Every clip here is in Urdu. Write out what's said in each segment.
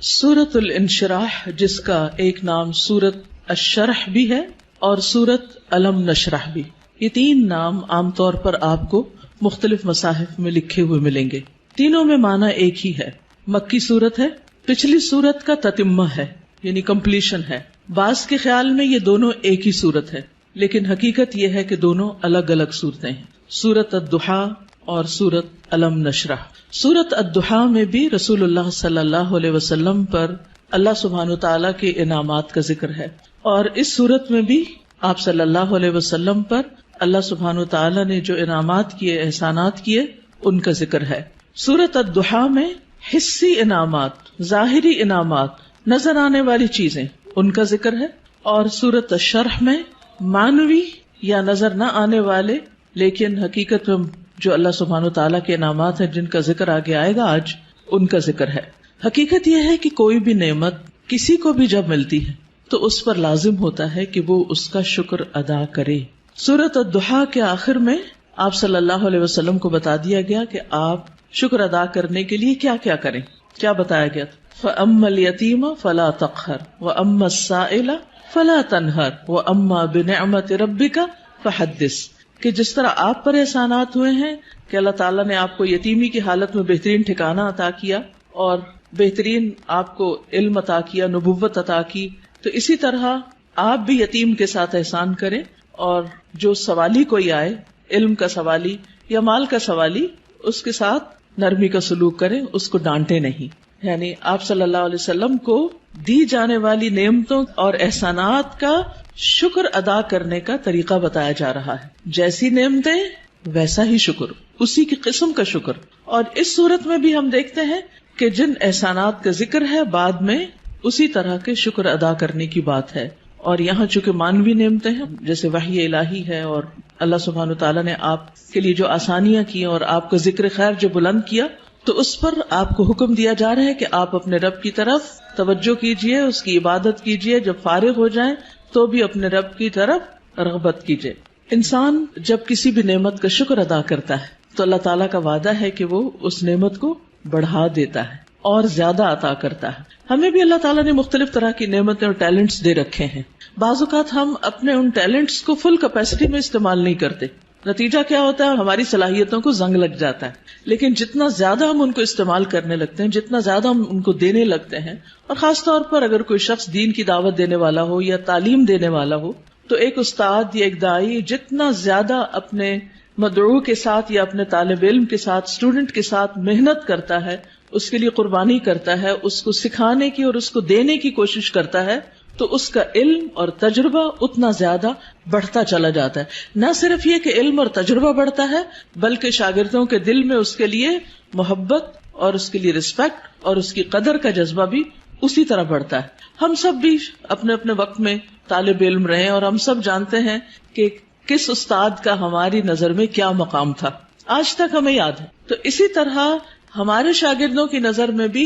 سورت الانشراح، جس کا ایک نام سورت الشرح بھی ہے اور سورت الم نشرح بھی، یہ تین نام عام طور پر آپ کو مختلف مصاحف میں لکھے ہوئے ملیں گے. تینوں میں معنی ایک ہی ہے. مکی سورت ہے، پچھلی سورت کا تتمہ ہے یعنی کمپلیشن ہے. بعض کے خیال میں یہ دونوں ایک ہی سورت ہے، لیکن حقیقت یہ ہے کہ دونوں الگ الگ سورتیں ہیں. سورت الضحیٰ اور سورت الم نشرح. سورت الضحیٰ میں بھی رسول اللہ صلی اللہ علیہ وسلم پر اللہ سبحانہ وتعالی کے انعامات کا ذکر ہے، اور اس سورت میں بھی آپ صلی اللہ علیہ وسلم پر اللہ سبحانہ وتعالی نے جو انعامات کیے، احسانات کیے، ان کا ذکر ہے. سورت الضحیٰ میں حسی انعامات، ظاہری انعامات، نظر آنے والی چیزیں، ان کا ذکر ہے. اور سورت الشرح میں معنوی یا نظر نہ آنے والے لیکن حقیقت میں جو اللہ سبحانہ وتعالی کے انعامات ہیں، جن کا ذکر آگے آئے گا آج، ان کا ذکر ہے. حقیقت یہ ہے کہ کوئی بھی نعمت کسی کو بھی جب ملتی ہے تو اس پر لازم ہوتا ہے کہ وہ اس کا شکر ادا کرے. سورت الضحیٰ کے آخر میں آپ صلی اللہ علیہ وسلم کو بتا دیا گیا کہ آپ شکر ادا کرنے کے لیے کیا کیا کریں. کیا بتایا گیا؟ فَأَمَّا الْيَتِيمَ فَلَا تَقْهَرْ وَأَمَّا السَّائِلَ فَلَا تَنْهَرْ وَأَمَّا بِنِعْمَةِ رَبِّكَ فَحَدِّثْ، کہ جس طرح آپ پر احسانات ہوئے ہیں کہ اللہ تعالیٰ نے آپ کو یتیمی کی حالت میں بہترین ٹھکانہ عطا کیا اور بہترین آپ کو علم عطا کیا، نبوت عطا کی، تو اسی طرح آپ بھی یتیم کے ساتھ احسان کریں. اور جو سوالی کوئی آئے، علم کا سوالی یا مال کا سوالی، اس کے ساتھ نرمی کا سلوک کریں، اس کو ڈانٹے نہیں. یعنی آپ صلی اللہ علیہ وسلم کو دی جانے والی نعمتوں اور احسانات کا شکر ادا کرنے کا طریقہ بتایا جا رہا ہے. جیسی نعمتیں ویسا ہی شکر، اسی کی قسم کا شکر. اور اس صورت میں بھی ہم دیکھتے ہیں کہ جن احسانات کا ذکر ہے بعد میں اسی طرح کے شکر ادا کرنے کی بات ہے. اور یہاں چونکہ مانوی نعمتیں ہیں جیسے وحی الہی ہے، اور اللہ سبحانہ وتعالیٰ نے آپ کے لیے جو آسانیاں کی اور آپ کا ذکر خیر جو بلند کیا، تو اس پر آپ کو حکم دیا جا رہا ہے کہ آپ اپنے رب کی طرف توجہ کیجئے، اس کی عبادت کیجئے. جب فارغ ہو جائیں تو بھی اپنے رب کی طرف رغبت کیجئے. انسان جب کسی بھی نعمت کا شکر ادا کرتا ہے تو اللہ تعالیٰ کا وعدہ ہے کہ وہ اس نعمت کو بڑھا دیتا ہے اور زیادہ عطا کرتا ہے. ہمیں بھی اللہ تعالیٰ نے مختلف طرح کی نعمتیں اور ٹیلنٹس دے رکھے ہیں. بعض اوقات ہم اپنے ان ٹیلنٹس کو فل کیپیسٹی میں استعمال نہیں کرتے. نتیجہ کیا ہوتا ہے؟ ہماری صلاحیتوں کو زنگ لگ جاتا ہے. لیکن جتنا زیادہ ہم ان کو استعمال کرنے لگتے ہیں، جتنا زیادہ ہم ان کو دینے لگتے ہیں، اور خاص طور پر اگر کوئی شخص دین کی دعوت دینے والا ہو یا تعلیم دینے والا ہو، تو ایک استاد یا ایک داعی جتنا زیادہ اپنے مدعو کے ساتھ یا اپنے طالب علم کے ساتھ، اسٹوڈنٹ کے ساتھ محنت کرتا ہے، اس کے لیے قربانی کرتا ہے، اس کو سکھانے کی اور اس کو دینے کی کوشش کرتا ہے، تو اس کا علم اور تجربہ اتنا زیادہ بڑھتا چلا جاتا ہے. نہ صرف یہ کہ علم اور تجربہ بڑھتا ہے، بلکہ شاگردوں کے دل میں اس کے لیے محبت اور اس کے لیے رسپیکٹ اور اس کی قدر کا جذبہ بھی اسی طرح بڑھتا ہے. ہم سب بھی اپنے اپنے وقت میں طالب علم رہے اور ہم سب جانتے ہیں کہ کس استاد کا ہماری نظر میں کیا مقام تھا، آج تک ہمیں یاد ہے. تو اسی طرح ہمارے شاگردوں کی نظر میں بھی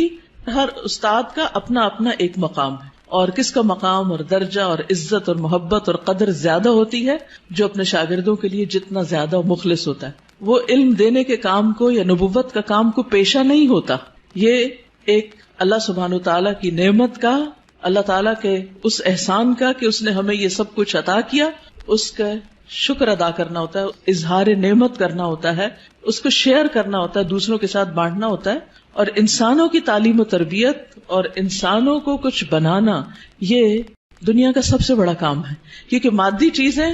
ہر استاد کا اپنا اپنا ایک مقام ہے، اور کس کا مقام اور درجہ اور عزت اور محبت اور قدر زیادہ ہوتی ہے؟ جو اپنے شاگردوں کے لیے جتنا زیادہ مخلص ہوتا ہے. وہ علم دینے کے کام کو یا نبوت کا کام کو پیشہ نہیں ہوتا. یہ ایک اللہ سبحانہ وتعالیٰ کی نعمت کا، اللہ تعالیٰ کے اس احسان کا کہ اس نے ہمیں یہ سب کچھ عطا کیا، اس کا شکر ادا کرنا ہوتا ہے، اظہار نعمت کرنا ہوتا ہے، اس کو شیئر کرنا ہوتا ہے، دوسروں کے ساتھ بانٹنا ہوتا ہے. اور انسانوں کی تعلیم و تربیت اور انسانوں کو کچھ بنانا، یہ دنیا کا سب سے بڑا کام ہے. کیونکہ مادی چیزیں،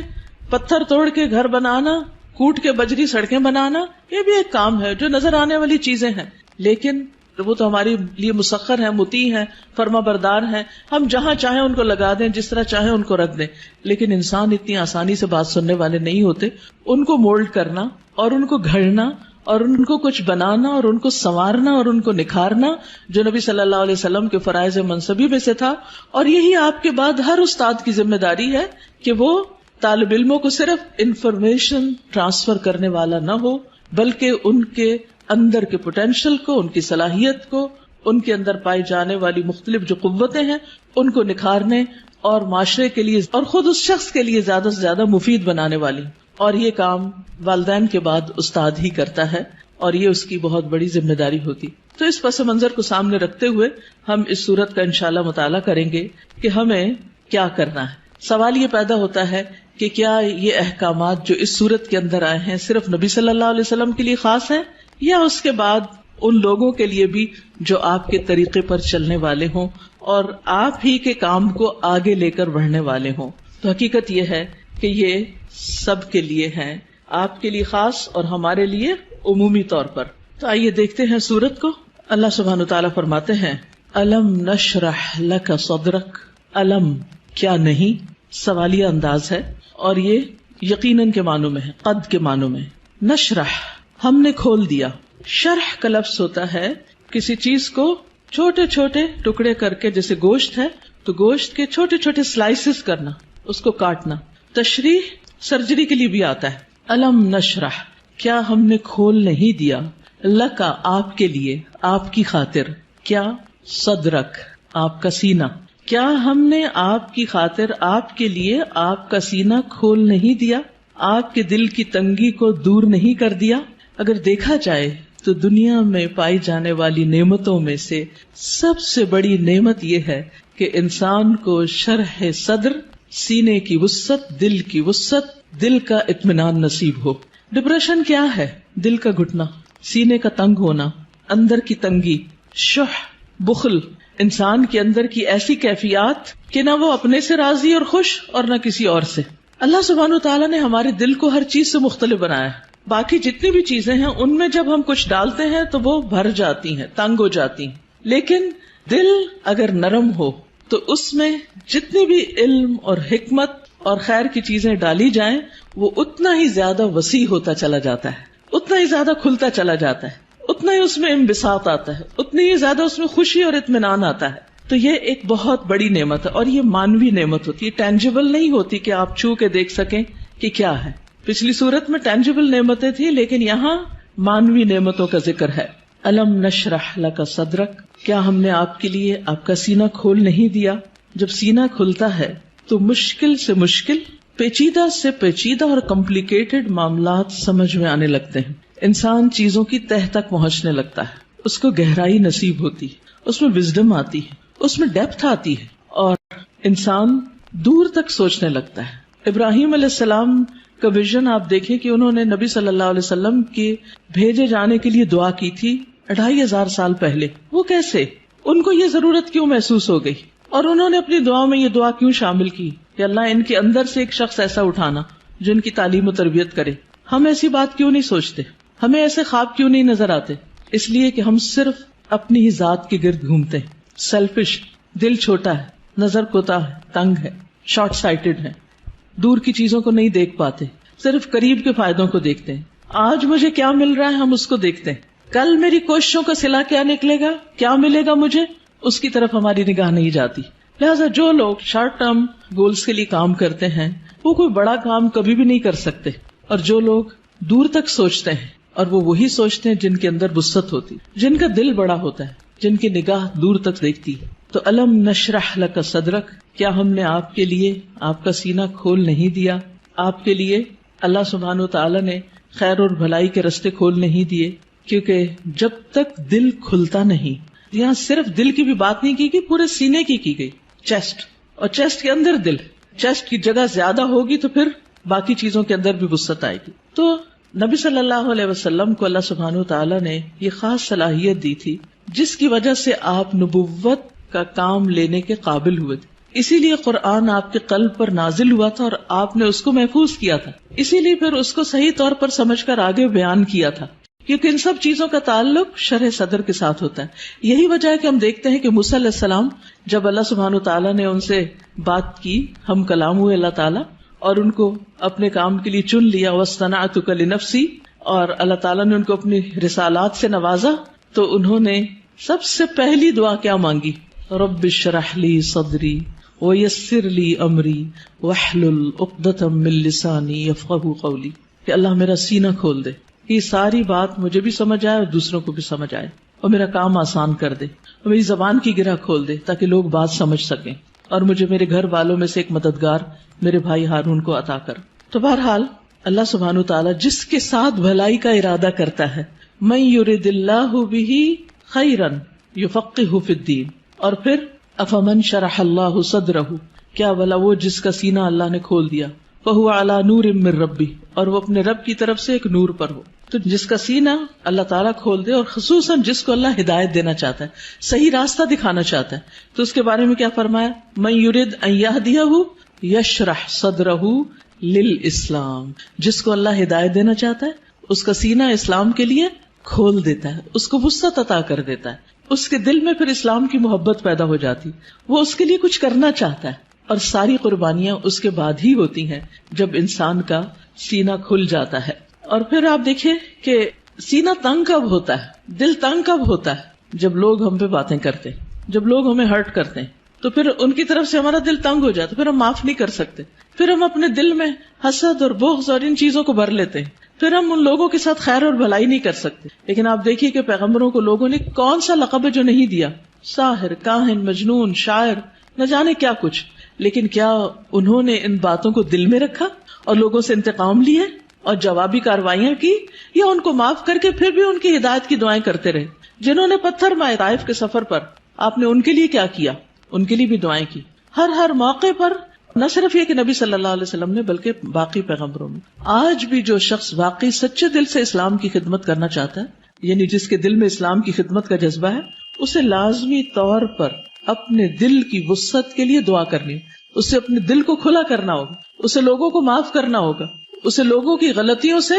پتھر توڑ کے گھر بنانا، کوٹ کے بجری سڑکیں بنانا، یہ بھی ایک کام ہے جو نظر آنے والی چیزیں ہیں، لیکن وہ تو ہمارے لیے مسخر ہیں، مطیع ہیں، فرما بردار ہیں. ہم جہاں چاہیں ان کو لگا دیں، جس طرح چاہیں ان کو رکھ دیں. لیکن انسان اتنی آسانی سے بات سننے والے نہیں ہوتے. ان کو مولڈ کرنا اور ان کو گھڑنا اور ان کو کچھ بنانا اور ان کو سنوارنا اور ان کو نکھارنا، جو نبی صلی اللہ علیہ وسلم کے فرائض منصبی میں سے تھا. اور یہی آپ کے بعد ہر استاد کی ذمہ داری ہے کہ وہ طالب علموں کو صرف انفارمیشن ٹرانسفر کرنے والا نہ ہو، بلکہ ان کے اندر کے پوٹینشل کو، ان کی صلاحیت کو، ان کے اندر پائی جانے والی مختلف جو قوتیں ہیں ان کو نکھارنے اور معاشرے کے لیے اور خود اس شخص کے لیے زیادہ سے زیادہ مفید بنانے والی. اور یہ کام والدین کے بعد استاد ہی کرتا ہے. اور یہ اس کی بہت بڑی ذمہ داری ہوتی. تو اس پس منظر کو سامنے رکھتے ہوئے ہم اس سورت کا انشاءاللہ مطالعہ کریں گے کہ ہمیں کیا کرنا ہے. سوال یہ پیدا ہوتا ہے کہ کیا یہ احکامات جو اس سورت کے اندر آئے ہیں صرف نبی صلی اللہ علیہ وسلم کے لیے خاص ہیں یا اس کے بعد ان لوگوں کے لیے بھی جو آپ کے طریقے پر چلنے والے ہوں اور آپ ہی کے کام کو آگے لے کر بڑھنے والے ہوں. تو حقیقت یہ ہے کہ یہ سب کے لیے ہیں، آپ کے لیے خاص اور ہمارے لیے عمومی طور پر. تو آئیے دیکھتے ہیں سورت کو. اللہ سبحانہ وتعالیٰ فرماتے ہیں الم نشرح لک صدرک. الم کیا نہیں سوالیہ انداز ہے اور یہ یقیناً کے معنوں میں ہے، قد کے معنوں میں. نشرح ہم نے کھول دیا. شرح کا لفظ ہوتا ہے کسی چیز کو چھوٹے چھوٹے ٹکڑے کر کے، جیسے گوشت ہے تو گوشت کے چھوٹے چھوٹے سلائسز کرنا، اس کو کاٹنا. تشریح سرجری کے لیے بھی آتا ہے. الم نشرح کیا ہم نے کھول نہیں دیا، لکا آپ کے لیے، آپ کی خاطر. کیا؟ صدرک آپ کا سینہ. کیا ہم نے آپ کی خاطر، آپ کے لیے آپ کا سینہ کھول نہیں دیا، آپ کے دل کی تنگی کو دور نہیں کر دیا. اگر دیکھا جائے تو دنیا میں پائی جانے والی نعمتوں میں سے سب سے بڑی نعمت یہ ہے کہ انسان کو شرح صدر، سینے کی وسعت، دل کی وسعت، دل کا اطمینان نصیب ہو. ڈپریشن کیا ہے؟ دل کا گھٹنا، سینے کا تنگ ہونا، اندر کی تنگی، شح، بخل، انسان کے اندر کی ایسی کیفیات کہ نہ وہ اپنے سے راضی اور خوش اور نہ کسی اور سے. اللہ سبحانہ وتعالیٰ نے ہمارے دل کو ہر چیز سے مختلف بنایا ہے. باقی جتنی بھی چیزیں ہیں ان میں جب ہم کچھ ڈالتے ہیں تو وہ بھر جاتی ہیں، تنگ ہو جاتی ہیں. لیکن دل اگر نرم ہو تو اس میں جتنی بھی علم اور حکمت اور خیر کی چیزیں ڈالی جائیں وہ اتنا ہی زیادہ وسیع ہوتا چلا جاتا ہے، اتنا ہی زیادہ کھلتا چلا جاتا ہے، اتنا ہی اس میں انبساط آتا ہے، اتنی ہی زیادہ اس میں خوشی اور اطمینان آتا ہے. تو یہ ایک بہت بڑی نعمت ہے اور یہ مانوی نعمت ہوتی ہے، ٹینجیبل نہیں ہوتی کہ آپ چھو کے دیکھ سکیں کہ کیا ہے. پچھلی صورت میں ٹینجیبل نعمتیں تھی لیکن یہاں مانوی نعمتوں کا ذکر ہے. الم نشرح لک صدرک کیا ہم نے آپ کے لیے آپ کا سینہ کھول نہیں دیا. جب سینہ کھلتا ہے تو مشکل سے مشکل، پیچیدہ سے پیچیدہ اور کمپلیکیٹڈ معاملات سمجھ میں آنے لگتے ہیں. انسان چیزوں کی تہ تک پہنچنے لگتا ہے، اس کو گہرائی نصیب ہوتی ہے، اس میں وزڈم آتی ہے، اس میں ڈیپتھ آتی ہے اور انسان دور تک سوچنے لگتا ہے. ابراہیم علیہ السلام کا ویژن آپ دیکھیں کہ انہوں نے نبی صلی اللہ علیہ وسلم کے بھیجے جانے کے لیے دعا کی تھی 2500 سال پہلے. وہ کیسے؟ ان کو یہ ضرورت کیوں محسوس ہو گئی اور انہوں نے اپنی دعا میں یہ دعا کیوں شامل کی کہ اللہ ان کے اندر سے ایک شخص ایسا اٹھانا جو ان کی تعلیم و تربیت کرے. ہم ایسی بات کیوں نہیں سوچتے؟ ہمیں ایسے خواب کیوں نہیں نظر آتے؟ اس لیے کہ ہم صرف اپنی ہی ذات کے گرد گھومتے ہیں. سیلفش، دل چھوٹا ہے، نظر کوتاہ ہے، تنگ ہے، شارٹ سائٹڈ ہے، دور کی چیزوں کو نہیں دیکھ پاتے، صرف قریب کے فائدوں کو دیکھتے ہیں. آج مجھے کیا مل رہا ہے ہم اس کو دیکھتے ہیں، کل میری کوششوں کا صلہ کیا نکلے گا، کیا ملے گا مجھے، اس کی طرف ہماری نگاہ نہیں جاتی. لہٰذا جو لوگ شارٹ ٹرم گولز کے لیے کام کرتے ہیں وہ کوئی بڑا کام کبھی بھی نہیں کر سکتے، اور جو لوگ دور تک سوچتے ہیں اور وہ وہی سوچتے ہیں جن کے اندر وسعت ہوتی، جن کا دل بڑا ہوتا ہے، جن کی نگاہ دور تک دیکھتی ہے. تو الم نشرح لک صدرک کیا ہم نے آپ کے لیے آپ کا سینہ کھول نہیں دیا. آپ کے لیے اللہ سبحانہ و تعالیٰ نے خیر اور بھلائی کے رستے کھول نہیں دیے، کیونکہ جب تک دل کھلتا نہیں، یہاں صرف دل کی بھی بات نہیں کی پورے سینے کی گئی، چیسٹ، اور چیسٹ کے اندر دل، چیسٹ کی جگہ زیادہ ہوگی تو پھر باقی چیزوں کے اندر بھی وسعت آئے گی. تو نبی صلی اللہ علیہ وسلم کو اللہ سبحانہ و تعالیٰ نے یہ خاص صلاحیت دی تھی جس کی وجہ سے آپ نبوت کا کام لینے کے قابل ہوئے تھے. اسی لیے قرآن آپ کے قلب پر نازل ہوا تھا اور آپ نے اس کو محفوظ کیا تھا. اسی لیے پھر اس کو صحیح طور پر سمجھ کر آگے بیان کیا تھا، کیونکہ ان سب چیزوں کا تعلق شرح صدر کے ساتھ ہوتا ہے. یہی وجہ ہے کہ ہم دیکھتے ہیں کہ موسیٰ علیہ السلام جب اللہ سبحانہ تعالیٰ نے ان سے بات کی، ہم کلام ہوئے اللہ تعالیٰ، اور ان کو اپنے کام کے لیے چن لیا، وَاصْطَنَعْتُكَ لِنَفْسِي، اور اللہ تعالیٰ نے ان کو اپنی رسالات سے نوازا، تو انہوں نے سب سے پہلی دعا کیا مانگی؟ رب اشرح لی صدری ویسر لی امری واحلل عقدۃ من لسانی یفقہوا قولی، کہ اللہ میرا سینہ کھول دے، یہ ساری بات مجھے بھی سمجھ آئے اور دوسروں کو بھی سمجھ آئے، اور میرا کام آسان کر دے، اور میری زبان کی گرہ کھول دے تاکہ لوگ بات سمجھ سکیں، اور مجھے میرے گھر والوں میں سے ایک مددگار میرے بھائی ہارون کو عطا کر. تو بہرحال اللہ سبحانہ تعالیٰ جس کے ساتھ بھلائی کا ارادہ کرتا ہے من یرد اللہ بہ خیرا یفقہہ فی الدین، اور پھر افمن شرح اللہ صدرہ، کیا بھلا وہ جس کا سینہ اللہ نے کھول دیا، فہو علی نور من ربہ، اور وہ اپنے رب کی طرف سے ایک نور پر ہو. تو جس کا سینہ اللہ تعالیٰ کھول دے، اور خصوصاً جس کو اللہ ہدایت دینا چاہتا ہے، صحیح راستہ دکھانا چاہتا ہے، تو اس کے بارے میں کیا فرمایا؟ من یرد ان یہدیہ یشرح صدرہ للاسلام، جس کو اللہ ہدایت دینا چاہتا ہے اس کا سینہ اسلام کے لیے کھول دیتا ہے، اس کو وسعت عطا کر دیتا ہے، اس کے دل میں پھر اسلام کی محبت پیدا ہو جاتی، وہ اس کے لیے کچھ کرنا چاہتا ہے. اور ساری قربانیاں اس کے بعد ہی ہوتی ہیں جب انسان کا سینہ کھل جاتا ہے. اور پھر آپ دیکھیں کہ سینہ تنگ کب ہوتا ہے، دل تنگ کب ہوتا ہے؟ جب لوگ ہم پہ باتیں کرتے ہیں، جب لوگ ہمیں ہرٹ کرتے ہیں، تو پھر ان کی طرف سے ہمارا دل تنگ ہو جاتا ہے، پھر ہم معاف نہیں کر سکتے، پھر ہم اپنے دل میں حسد اور بغض اور ان چیزوں کو بھر لیتے ہیں، پھر ہم ان لوگوں کے ساتھ خیر اور بھلائی نہیں کر سکتے. لیکن آپ دیکھیے کہ پیغمبروں کو لوگوں نے کون سا لقب ہے جو نہیں دیا، ساحر، کاہن، مجنون، شاعر، نہ جانے کیا کچھ. لیکن کیا انہوں نے ان باتوں کو دل میں رکھا اور لوگوں سے انتقام لیے اور جوابی کارروائیاں کی، یا ان کو معاف کر کے پھر بھی ان کی ہدایت کی دعائیں کرتے رہے؟ جنہوں نے پتھر مارے طائف کے سفر پر، آپ نے ان کے لیے کیا کیا؟ ان کے لیے بھی دعائیں کی. ہر موقع پر نہ صرف یہ کہ نبی صلی اللہ علیہ وسلم نے، بلکہ باقی پیغمبروں میں. آج بھی جو شخص واقعی سچے دل سے اسلام کی خدمت کرنا چاہتا ہے، یعنی جس کے دل میں اسلام کی خدمت کا جذبہ ہے، اسے لازمی طور پر اپنے دل کی وسعت کے لیے دعا کرنی، اسے اپنے دل کو کھلا کرنا ہوگا، اسے لوگوں کو معاف کرنا ہوگا، اسے لوگوں کی غلطیوں سے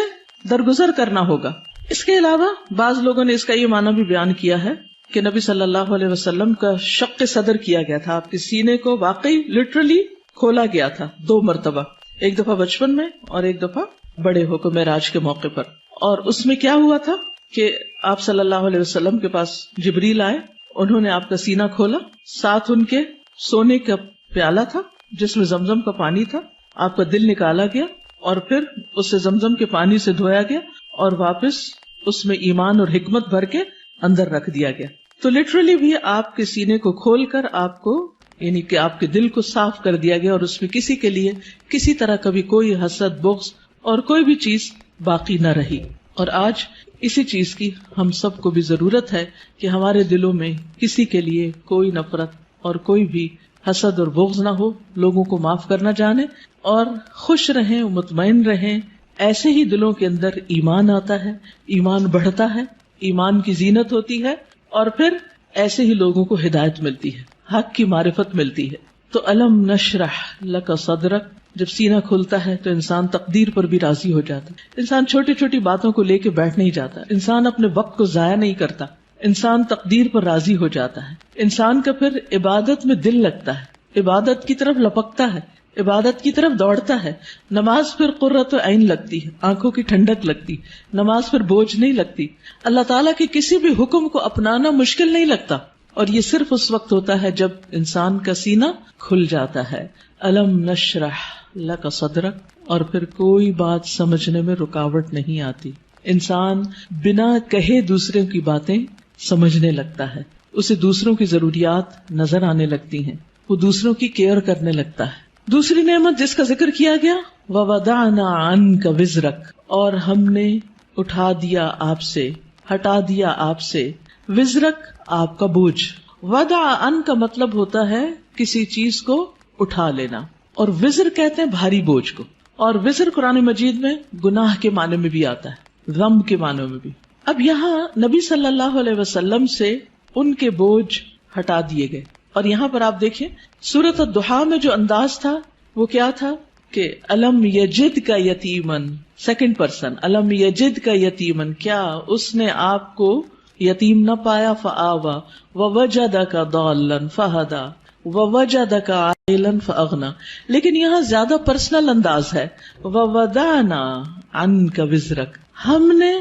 درگزر کرنا ہوگا. اس کے علاوہ بعض لوگوں نے اس کا یہ معنی بھی بیان کیا ہے کہ نبی صلی اللہ علیہ وسلم کا شق صدر کیا گیا تھا، آپ کے سینے کو واقعی لٹرلی کھولا گیا تھا 2 مرتبہ، ایک دفعہ بچپن میں اور ایک دفعہ بڑے ہو کر معراج کے موقع پر. اور اس میں کیا ہوا تھا کہ آپ صلی اللہ علیہ وسلم کے پاس جبریل آئے، انہوں نے آپ کا سینہ کھولا، ساتھ ان کے سونے کا پیالہ تھا جس میں زمزم کا پانی تھا، آپ کا دل نکالا گیا اور پھر اسے زمزم کے پانی سے دھویا گیا اور واپس اس میں ایمان اور حکمت بھر کے اندر رکھ دیا گیا. تو لٹرلی بھی آپ کے سینے کو کھول کر آپ کو، یعنی کہ آپ کے دل کو صاف کر دیا گیا، اور اس میں کسی کے لیے کسی طرح کبھی کوئی حسد، بغض اور کوئی بھی چیز باقی نہ رہی. اور آج اسی چیز کی ہم سب کو بھی ضرورت ہے کہ ہمارے دلوں میں کسی کے لیے کوئی نفرت اور کوئی بھی حسد اور بغض نہ ہو، لوگوں کو معاف کرنا جانے اور خوش رہیں، مطمئن رہیں. ایسے ہی دلوں کے اندر ایمان آتا ہے، ایمان بڑھتا ہے، ایمان کی زینت ہوتی ہے، اور پھر ایسے ہی لوگوں کو ہدایت ملتی ہے، حق کی معرفت ملتی ہے. تو الم نشرح لک صدرک، جب سینہ کھلتا ہے تو انسان تقدیر پر بھی راضی ہو جاتا ہے. انسان چھوٹی چھوٹی باتوں کو لے کے بیٹھ نہیں جاتا، انسان اپنے وقت کو ضائع نہیں کرتا، انسان تقدیر پر راضی ہو جاتا ہے. انسان کا پھر عبادت میں دل لگتا ہے، عبادت کی طرف لپکتا ہے، عبادت کی طرف دوڑتا ہے. نماز پھر قرۃ عین لگتی ہے، آنکھوں کی ٹھنڈک لگتی، نماز پھر بوجھ نہیں لگتی. اللہ تعالیٰ کے کسی بھی حکم کو اپنانا مشکل نہیں لگتا، اور یہ صرف اس وقت ہوتا ہے جب انسان کا سینہ کھل جاتا ہے. الم نشرح لک صدرک، اور پھر کوئی بات سمجھنے میں رکاوٹ نہیں آتی. انسان بنا کہے دوسروں کی باتیں سمجھنے لگتا ہے، اسے دوسروں کی ضروریات نظر آنے لگتی ہیں، وہ دوسروں کی کیئر کرنے لگتا ہے. دوسری نعمت جس کا ذکر کیا گیا، وَوَضَعْنَا عَنْكَ وِزْرَكَ، اور ہم نے اٹھا دیا آپ سے، ہٹا دیا آپ سے، وزرک آپ کا بوجھ. وضع عن کا مطلب ہوتا ہے کسی چیز کو اٹھا لینا، اور وزر کہتے ہیں بھاری بوجھ کو. اور وزر قرآن مجید میں گناہ کے معنی میں بھی آتا ہے، غم کے معنی میں بھی. اب یہاں نبی صلی اللہ علیہ وسلم سے ان کے بوجھ ہٹا دیے گئے. اور یہاں پر آپ دیکھیں سورۃ الضحیٰ میں جو انداز تھا وہ کیا تھا کہ الم یجد کا یتیمن، سیکنڈ پرسن، الم یجد کا یتیمن، کیا اس نے آپ کو یتیم نہ پایا، فآوا ووجدک ضالا فہدی ووجدک عائلا فاغنی. لیکن یہاں زیادہ پرسنل انداز ہے، ووضعنا عنک وزرک، ہم نے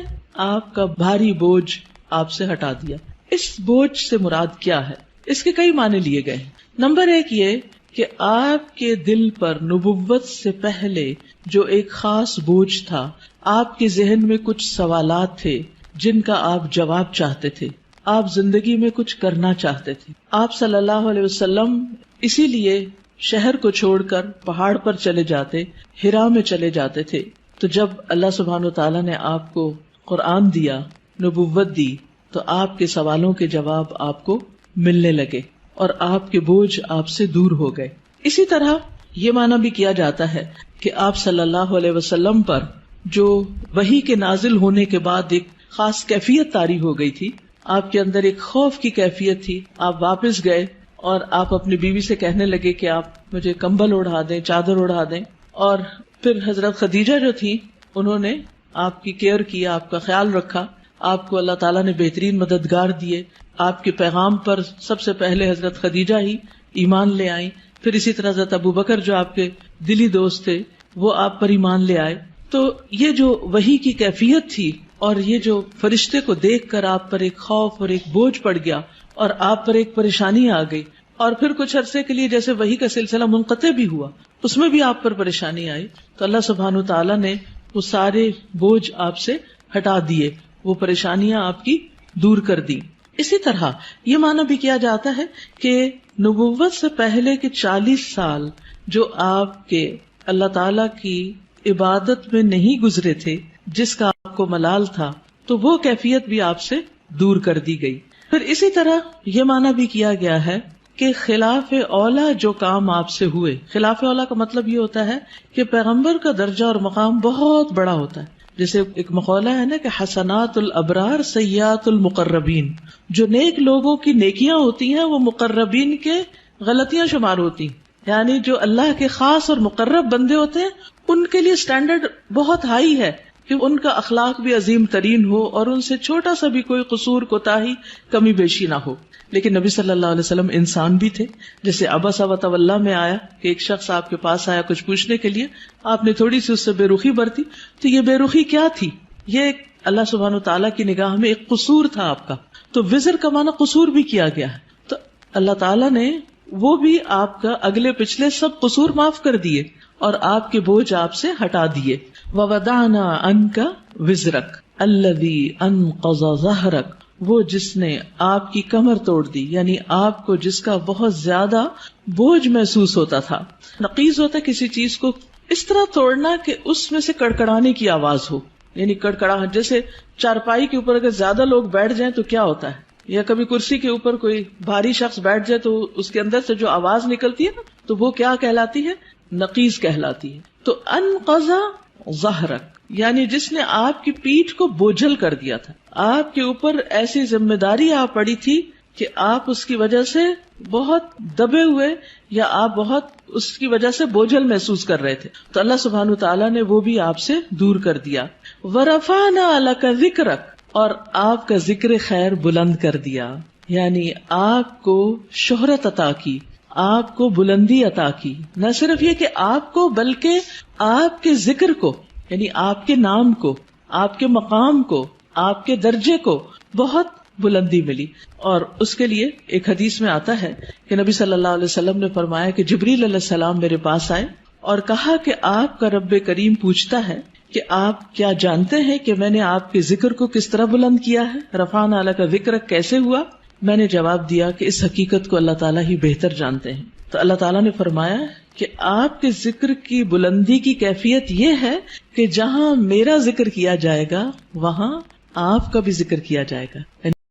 آپ کا بھاری بوجھ آپ سے ہٹا دیا. اس بوجھ سے مراد کیا ہے؟ اس کے کئی معنی لیے گئے ہیں. نمبر 1 یہ کہ آپ کے دل پر نبوت سے پہلے جو ایک خاص بوجھ تھا، آپ کے ذہن میں کچھ سوالات تھے جن کا آپ جواب چاہتے تھے، آپ زندگی میں کچھ کرنا چاہتے تھے. آپ صلی اللہ علیہ وسلم اسی لیے شہر کو چھوڑ کر پہاڑ پر چلے جاتے، ہرا میں چلے جاتے تھے. تو جب اللہ سبحانہ و تعالیٰ نے آپ کو قرآن دیا نبوت دی تو آپ کے سوالوں کے جواب آپ کو ملنے لگے اور آپ کے بوجھ آپ سے دور ہو گئے. اسی طرح یہ معنی بھی کیا جاتا ہے کہ آپ صلی اللہ علیہ وسلم پر جو وحی کے نازل ہونے کے بعد ایک خاص کیفیت طاری ہو گئی تھی، آپ کے اندر ایک خوف کی کیفیت تھی. آپ واپس گئے اور آپ اپنی بیوی سے کہنے لگے کہ آپ مجھے کمبل اڑا دیں، چادر اڑا دیں. اور پھر حضرت خدیجہ جو تھی انہوں نے آپ کی کیئر کیا، آپ کا خیال رکھا. آپ کو اللہ تعالیٰ نے بہترین مددگار دیے. آپ کے پیغام پر سب سے پہلے حضرت خدیجہ ہی ایمان لے آئیں. پھر اسی طرح حضرت ابوبکر جو آپ کے دلی دوست تھے وہ آپ پر ایمان لے آئے. تو یہ جو وحی کی کیفیت تھی اور یہ جو فرشتے کو دیکھ کر آپ پر ایک خوف اور ایک بوجھ پڑ گیا اور آپ پر ایک پریشانی آ گئی، اور پھر کچھ عرصے کے لیے جیسے وحی کا سلسلہ منقطع بھی ہوا، اس میں بھی آپ پر پریشانی آئی، تو اللہ سبحانہ وتعالیٰ نے وہ سارے بوجھ آپ سے ہٹا دیے، وہ پریشانیاں آپ کی دور کر دی. اسی طرح یہ معنی بھی کیا جاتا ہے کہ نبوت سے پہلے کے 40 سال جو آپ کے اللہ تعالیٰ کی عبادت میں نہیں گزرے تھے، جس کا آپ کو ملال تھا، تو وہ کیفیت بھی آپ سے دور کر دی گئی. پھر اسی طرح یہ معنی بھی کیا گیا ہے کہ خلاف اولا جو کام آپ سے ہوئے، خلاف اولا کا مطلب یہ ہوتا ہے کہ پیغمبر کا درجہ اور مقام بہت بڑا ہوتا ہے. جیسے ایک مقولہ ہے نا کہ حسنات الابرار سیئات المقربین، جو نیک لوگوں کی نیکیاں ہوتی ہیں وہ مقربین کے غلطیاں شمار ہوتی ہیں. یعنی جو اللہ کے خاص اور مقرب بندے ہوتے ہیں ان کے لیے سٹینڈرڈ بہت ہائی ہے کہ ان کا اخلاق بھی عظیم ترین ہو اور ان سے چھوٹا سا بھی کوئی قصور کوتاہی کمی بیشی نہ ہو. لیکن نبی صلی اللہ علیہ وسلم انسان بھی تھے. جیسے عبس وتولی میں آیا کہ ایک شخص آپ کے پاس آیا کچھ پوچھنے کے لیے، آپ نے تھوڑی سی اس سے بے رخی برتی. تو یہ بے رخی کیا تھی؟ یہ اللہ سبحانہ تعالیٰ کی نگاہ میں ایک قصور تھا آپ کا. تو وزر کا معنی قصور بھی کیا گیا ہے. تو اللہ تعالیٰ نے وہ بھی آپ کا اگلے پچھلے سب قصور معاف کر دیے اور آپ کے بوجھ آپ سے ہٹا دیے. وَوَضَعْنَا عَنْكَ وِزْرَكَ الَّذِي أَنْقَضَ ظَهْرَكَ، وہ جس نے آپ کی کمر توڑ دی، یعنی آپ کو جس کا بہت زیادہ بوجھ محسوس ہوتا تھا. نقیض ہوتا ہے کسی چیز کو اس طرح توڑنا کہ اس میں سے کڑکڑانے کی آواز ہو، یعنی کڑکڑاہٹ. جیسے چارپائی کے اوپر اگر زیادہ لوگ بیٹھ جائیں تو کیا ہوتا ہے، یا کبھی کرسی کے اوپر کوئی بھاری شخص بیٹھ جائے تو اس کے اندر سے جو آواز نکلتی ہے نا، تو وہ کیا کہلاتی ہے؟ نقیض کہلاتی ہے. تو انقضا ظہرک یعنی جس نے آپ کی پیٹھ کو بوجھل کر دیا تھا، آپ کے اوپر ایسی ذمہ داری آ پڑی تھی کہ آپ اس کی وجہ سے بہت دبے ہوئے یا آپ بہت اس کی وجہ سے بوجھل محسوس کر رہے تھے، تو اللہ سبحانہ تعالیٰ نے وہ بھی آپ سے دور کر دیا. وَرَفَعْنَا لَكَ ذِكْرَكَ، اور آپ کا ذکر خیر بلند کر دیا، یعنی آپ کو شہرت عطا کی، آپ کو بلندی عطا کی. نہ صرف یہ کہ آپ کو، بلکہ آپ کے ذکر کو، یعنی آپ کے نام کو، آپ کے مقام کو، آپ کے درجے کو بہت بلندی ملی. اور اس کے لیے ایک حدیث میں آتا ہے کہ نبی صلی اللہ علیہ وسلم نے فرمایا کہ جبریل علیہ السلام میرے پاس آئے اور کہا کہ آپ کا رب کریم پوچھتا ہے کہ آپ کیا جانتے ہیں کہ میں نے آپ کے ذکر کو کس طرح بلند کیا ہے؟ رفعنا لک ذکرک کیسے ہوا؟ میں نے جواب دیا کہ اس حقیقت کو اللہ تعالیٰ ہی بہتر جانتے ہیں. تو اللہ تعالیٰ نے فرمایا کہ آپ کے ذکر کی بلندی کی کیفیت یہ ہے کہ جہاں میرا ذکر کیا جائے گا وہاں آپ کا بھی ذکر کیا جائے گا.